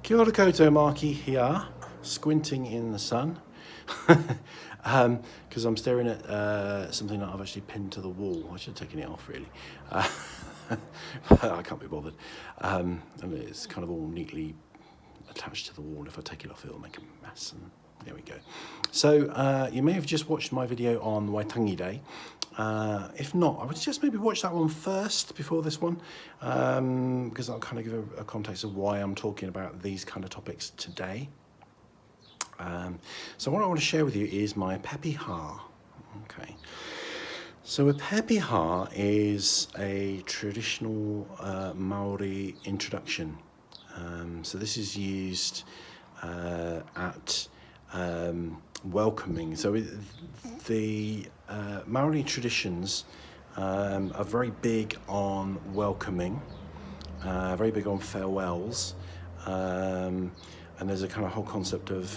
Kia ora koutou, Markie here, squinting in the sun, because I'm staring at something that I've actually pinned to the wall. I should have taken it off, really. But I can't be bothered. And it's kind of all neatly attached to the wall. If I take it off, it'll make a mess. And there we go. So you may have just watched my video on Waitangi Day. If not, I would just maybe watch that one first before this one, because I'll kind of give a context of why I'm talking about these kind of topics today. So what I want to share with you is my Pepiha. Okay. So a Pepiha is a traditional Maori introduction. So this is used at welcoming. So the Maori traditions are very big on welcoming, very big on farewells, and there's a kind of whole concept of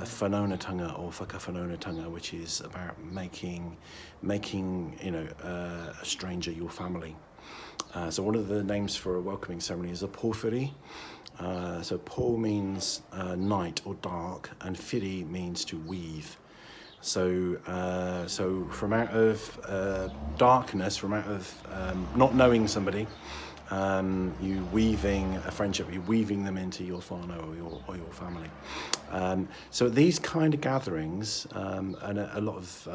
whanaungatanga or whakawhanaungatanga, which is about making a stranger your family. So one of the names for a welcoming ceremony is a pōwhiri. So pō means night or dark, and whiri means to weave. So from out of darkness, from out of not knowing somebody, you weaving a friendship, you're weaving them into your whānau or your family. So these kind of gatherings, and a lot of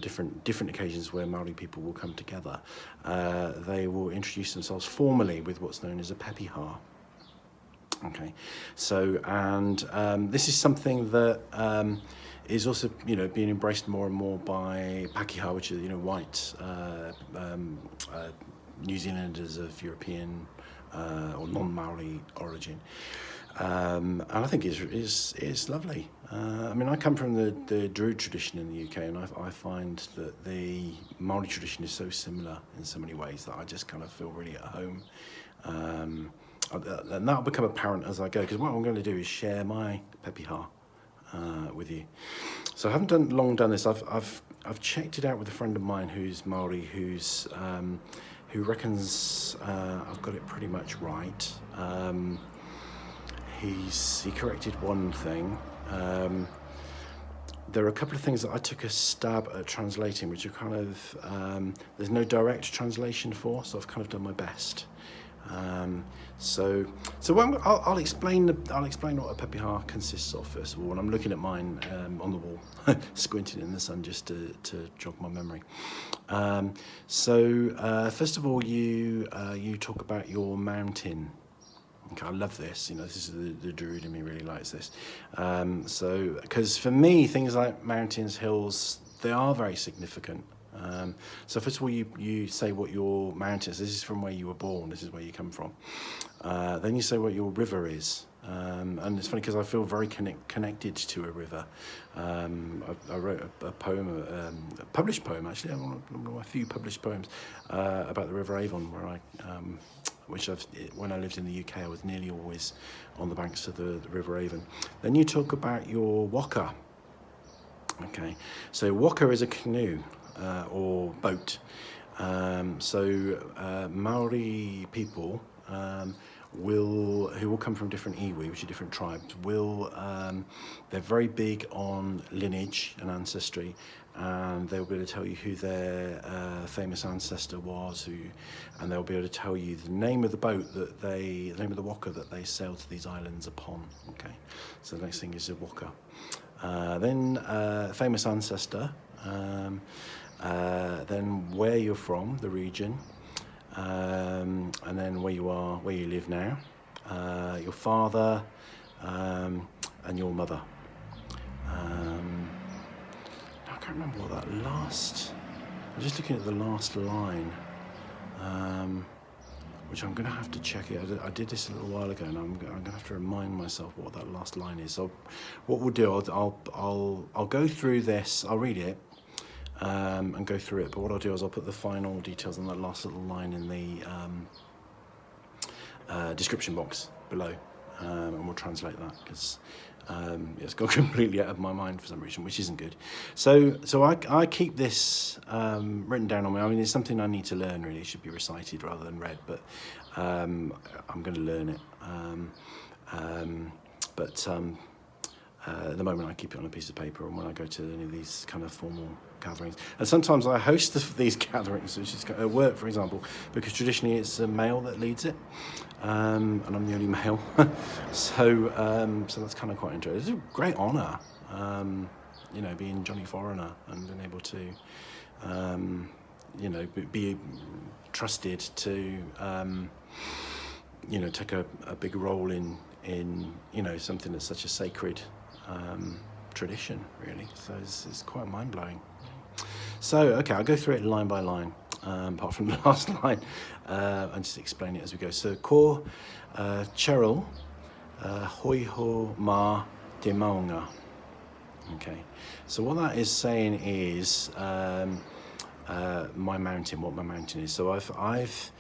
different occasions where Maori people will come together, they will introduce themselves formally with what's known as a Pepiha. Okay, so and this is something that is also being embraced more and more by Pakeha, which is white New Zealanders of European or non-Maori origin. And I think it's lovely. I mean, I come from the Druid tradition in the UK, and I find that the Maori tradition is so similar in so many ways that I just kind of feel really at home. And that'll become apparent as I go, because what I'm going to do is share my Pepiha with you. So I haven't long done this. I've checked it out with a friend of mine who's Maori, who reckons I've got it pretty much right. He corrected one thing. There are a couple of things that I took a stab at translating, which are kind of there's no direct translation for, so I've kind of done my best. So I'll explain what a Pepiha consists of first of all. And I'm looking at mine on the wall, squinting in the sun just to jog my memory. First of all, you talk about your mountain. Okay, I love this. This is the Druid in me really likes this. Because for me, things like mountains, hills, they are very significant. So first of all, you say what your mountain is. This is from where you were born. This is where you come from. Then you say what your river is. And it's funny because I feel very connected to a river. I wrote a poem, a published poem actually, one of my few published poems about the River Avon, where when I lived in the UK, I was nearly always on the banks of the River Avon. Then you talk about your Waka. Okay, so Waka is a canoe or boat. Maori people who will come from different iwi, which are different tribes, they're very big on lineage and ancestry, and they'll be able to tell you who their famous ancestor was, and they'll be able to tell you the name of the boat the name of the Waka that they sailed to these islands upon. Okay, so the next thing is a Waka. Then famous ancestor, then where you're from, the region, and then where you live now, your father, and your mother. I can't remember what that last. I'm just looking at the last line, which I'm going to have to check it. I did this a little while ago, and I'm going to have to remind myself what that last line is. So, what we'll do, I'll go through this. I'll read it. And go through it, but what I'll do is I'll put the final details on that last little line in the description box below, and we'll translate that, because It's gone completely out of my mind for some reason, which isn't good. So I keep this written down on me. I mean, it's something I need to learn, really. It should be recited rather than read, but I'm going to learn it. At the moment I keep it on a piece of paper, and when I go to any of these kind of formal gatherings, and sometimes I host these gatherings, which is at work, for example, because traditionally it's a male that leads it, and I'm the only male, so that's kind of quite interesting. It's a great honour, you know, being Johnny Foreigner and being able to, you know, be trusted to, you know, take a big role in you know, something that's such a sacred tradition, really. So it's quite mind-blowing. So okay, I'll go through it line by line, apart from the last line, and just explain it as we go. So ko Cherhill Hoiho Ma te maunga. Okay, so what that is saying is my mountain, what my mountain is. So I've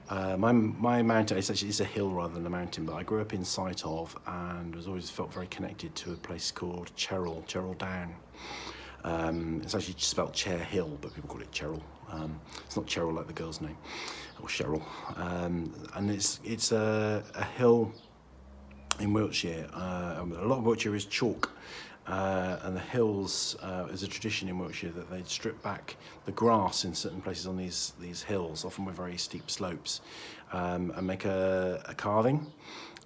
my mountain is actually, it's a hill rather than a mountain, but I grew up in sight of and was always felt very connected to a place called Cherhill Down. It's actually spelled Cherhill, but people call it Cherhill. It's not Cheryl like the girl's name, or Cheryl. And it's a hill in Wiltshire. A lot of Wiltshire is chalk. And the hills, there's a tradition in Wiltshire that they'd strip back the grass in certain places on these hills, often with very steep slopes, and make a carving,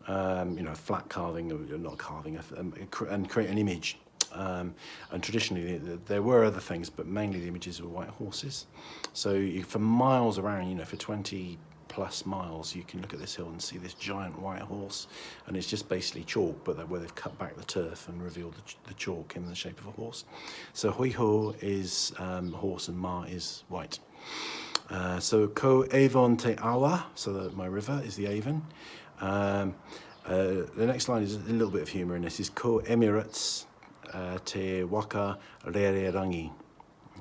you know, a flat carving, or not a carving, and create an image. And traditionally there were other things, but mainly the images were white horses. So for miles around, you know, for 20 plus miles, you can look at this hill and see this giant white horse, and it's just basically chalk, but where they've cut back the turf and revealed the chalk in the shape of a horse. So Hoiho is horse and Ma is white. So ko Avon te awa, so my river is the Avon. The next line is a little bit of humour in this, is ko Emirates te Waka rererangi.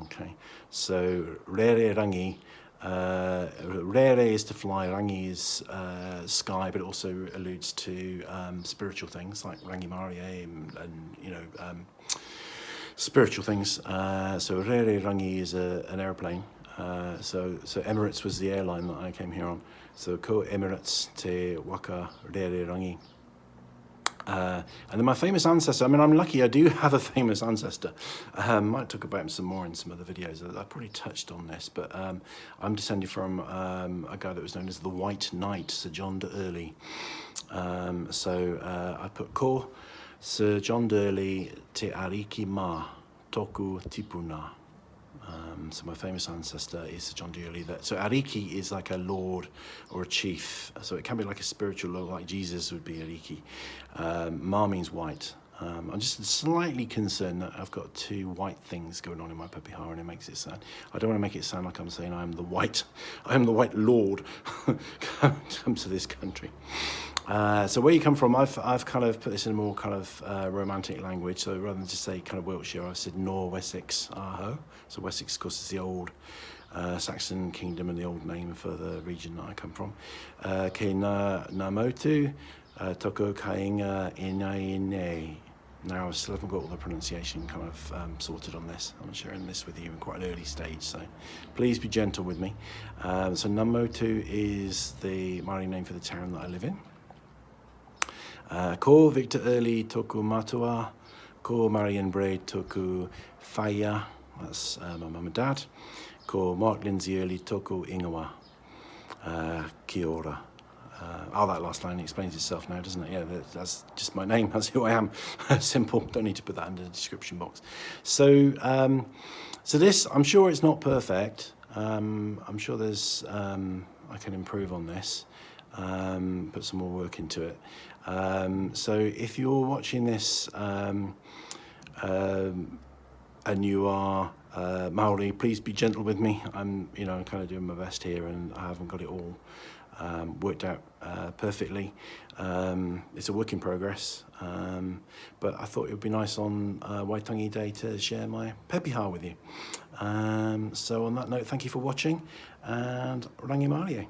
Okay, so rererangi. Rere is to fly, rangi is sky, but it also alludes to spiritual things like rangi maori and you know, spiritual things. So rererangi is an airplane. So Emirates was the airline that I came here on. So ko Emirates te Waka rererangi. And then my famous ancestor, I mean, I'm lucky I do have a famous ancestor. Might talk about him some more in some other videos. I've probably touched on this, but I'm descended from a guy that was known as the White Knight, Sir John de Earley. I put ko Sir John de Earley te Ariki ma toku tipuna. So my famous ancestor is Sir John de Earley. So Ariki is like a lord or a chief. So it can be like a spiritual lord, like Jesus would be Ariki. Ma means white. I'm just slightly concerned that I've got two white things going on in my Pepiha, and it makes it sound. I don't want to make it sound like I'm saying I am the white lord come to this country. So where you come from, I've kind of put this in a more kind of romantic language. So rather than just say kind of Wiltshire, I've said Nor Wessex ahau. So Wessex, of course, is the old Saxon kingdom and the old name for the region that I come from. Kei Ngamotu, toku kainga inaianei. Now I still haven't got all the pronunciation kind of sorted on this. I'm sharing this with you in quite an early stage, so please be gentle with me. So Ngamotu is the Maori name for the town that I live in. Ko Victor Earley toku matua, ko Marion Bray toku whaea, that's my mum and dad. Ko Mark Lindsey Earley toku ingoa, kia ora. That last line explains itself now, doesn't it? Yeah, that's just my name, that's who I am. Simple, don't need to put that in the description box. So, so this, I'm sure it's not perfect. I'm sure there's, I can improve on this, put some more work into it. So if you're watching this and you are Maori, please be gentle with me. I'm kind of doing my best here, and I haven't got it all worked out perfectly. It's a work in progress, but I thought it would be nice on Waitangi Day to share my Pepiha with you. So on that note, thank you for watching, and rangi Maori.